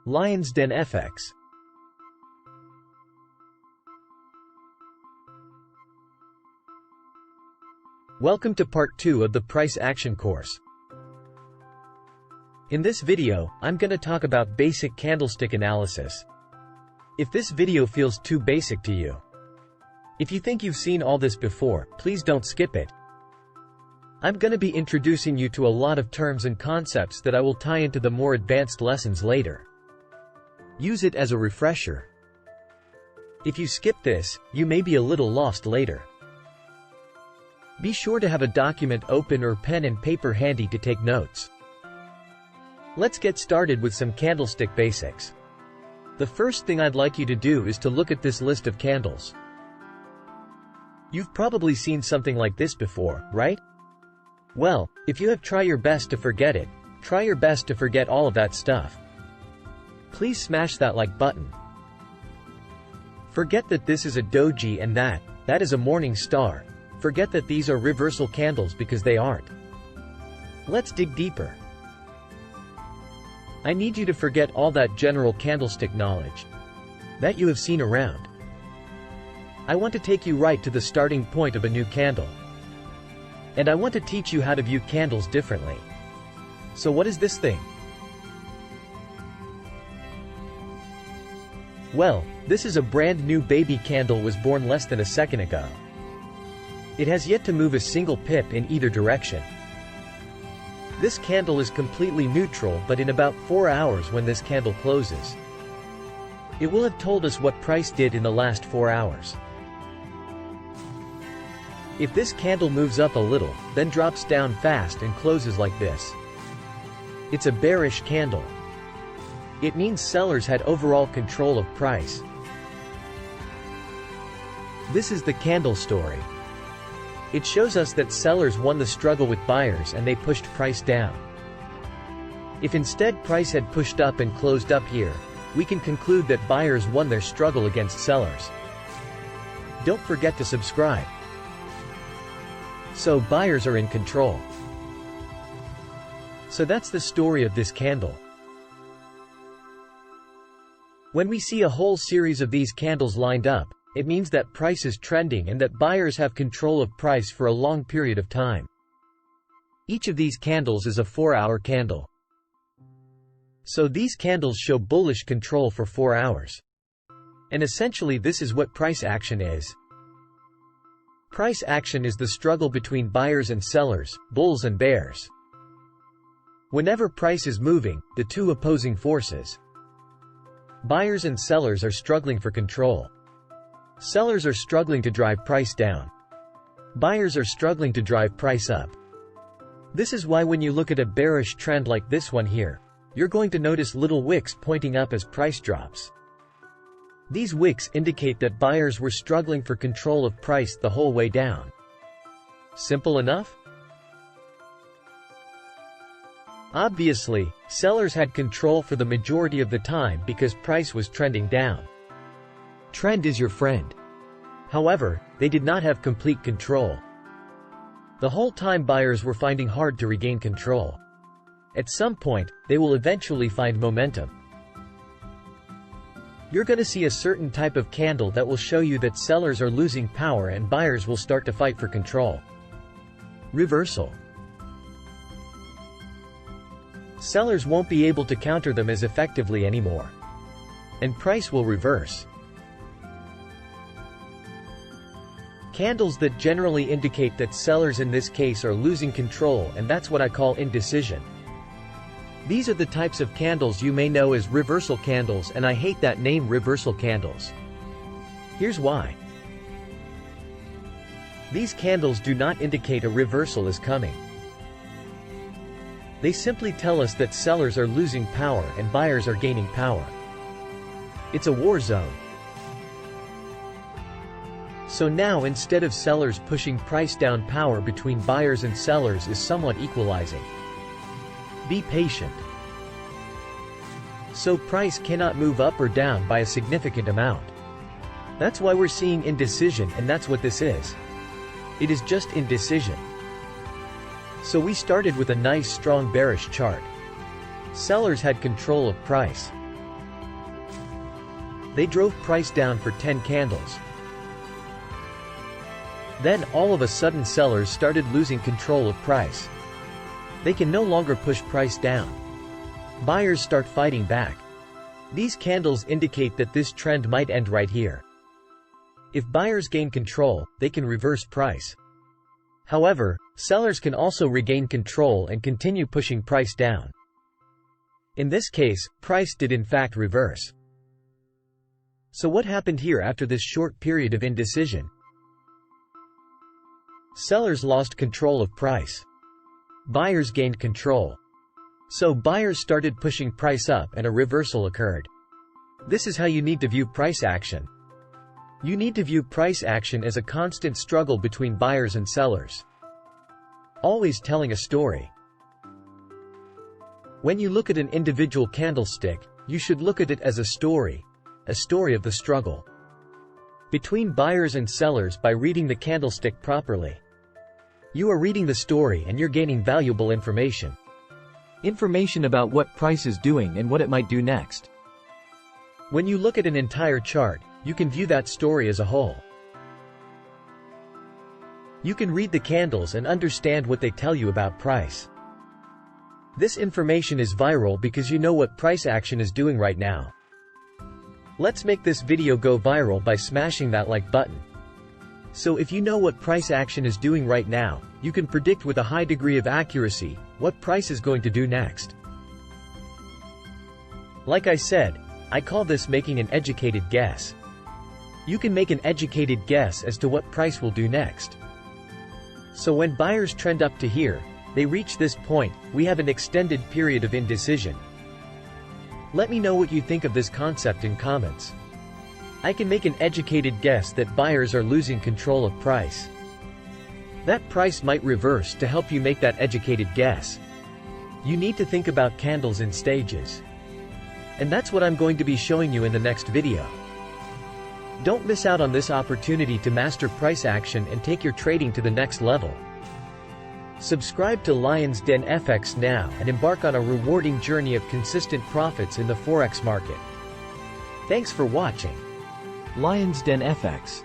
LionsDenFX. Welcome to part 2 of the price action course. In this video, I'm going to talk about basic candlestick analysis. If this video feels too basic to you, if you think you've seen all this before, please don't skip it. I'm going to be introducing you to a lot of terms and concepts that I will tie into the more advanced lessons later. Use it as a refresher. If you skip this, you may be a little lost later. Be sure to have a document open or pen and paper handy to take notes. Let's get started with some candlestick basics. The first thing I'd like you to do is to look at this list of candles. You've probably seen something like this before, right? Well, if you have, try your best to forget it. Try your best to forget all of that stuff. Please smash that like button. Forget that this is a doji and that is a morning star. Forget that these are reversal candles because they aren't. Let's dig deeper. I need you to forget all that general candlestick knowledge that you have seen around. I want to take you right to the starting point of a new candle. And I want to teach you how to view candles differently. So what is this thing? Well, this is a brand new baby candle, was born less than a second ago. It has yet to move a single pip in either direction. This candle is completely neutral, but in about 4 hours when this candle closes, it will have told us what price did in the last 4 hours. If this candle moves up a little, then drops down fast and closes like this, it's a bearish candle. It means sellers had overall control of price. This is the candle story. It shows us that sellers won the struggle with buyers and they pushed price down. If instead price had pushed up and closed up here, we can conclude that buyers won their struggle against sellers. Don't forget to subscribe. So buyers are in control. So that's the story of this candle. When we see a whole series of these candles lined up, it means that price is trending and that buyers have control of price for a long period of time. Each of these candles is a 4-hour candle. So these candles show bullish control for 4 hours. And essentially this is what price action is. Price action is the struggle between buyers and sellers, bulls and bears. Whenever price is moving, the two opposing forces, buyers and sellers, are struggling for control. Sellers are struggling to drive price down. Buyers are struggling to drive price up. This is why when you look at a bearish trend like this one here, you're going to notice little wicks pointing up as price drops. These wicks indicate that buyers were struggling for control of price the whole way down. Simple enough? Obviously, sellers had control for the majority of the time because price was trending down. Trend is your friend. However, they did not have complete control. The whole time buyers were finding hard to regain control. At some point, they will eventually find momentum. You're going to see a certain type of candle that will show you that sellers are losing power and buyers will start to fight for control. Reversal. Sellers won't be able to counter them as effectively anymore. And price will reverse. Candles that generally indicate that sellers in this case are losing control, and that's what I call indecision. These are the types of candles you may know as reversal candles, and I hate that name, reversal candles. Here's why. These candles do not indicate a reversal is coming. They simply tell us that sellers are losing power and buyers are gaining power. It's a war zone. So now instead of sellers pushing price down, power between buyers and sellers is somewhat equalizing. Be patient. So price cannot move up or down by a significant amount. That's why we're seeing indecision, and that's what this is. It is just indecision. So we started with a nice strong bearish chart. Sellers had control of price. They drove price down for 10 candles. Then all of a sudden sellers started losing control of price. They can no longer push price down. Buyers start fighting back. These candles indicate that this trend might end right here. If buyers gain control, they can reverse price. However, sellers can also regain control and continue pushing price down. In this case, price did in fact reverse. So what happened here after this short period of indecision? Sellers lost control of price. Buyers gained control. So buyers started pushing price up and a reversal occurred. This is how you need to view price action. You need to view price action as a constant struggle between buyers and sellers. Always telling a story. When you look at an individual candlestick, you should look at it as a story of the struggle between buyers and sellers by reading the candlestick properly. You are reading the story and you're gaining valuable information. Information about what price is doing and what it might do next. When you look at an entire chart, you can view that story as a whole. You can read the candles and understand what they tell you about price. This information is viral because you know what price action is doing right now. Let's make this video go viral by smashing that like button. So if you know what price action is doing right now, you can predict with a high degree of accuracy what price is going to do next. Like I said, I call this making an educated guess. You can make an educated guess as to what price will do next. So when buyers trend up to here, they reach this point, we have an extended period of indecision. Let me know what you think of this concept in comments. I can make an educated guess that buyers are losing control of price. That price might reverse to help you make that educated guess. You need to think about candles in stages. And that's what I'm going to be showing you in the next video. Don't miss out on this opportunity to master price action and take your trading to the next level. Subscribe to LionsDenFX now and embark on a rewarding journey of consistent profits in the Forex market. Thanks for watching. LionsDenFX.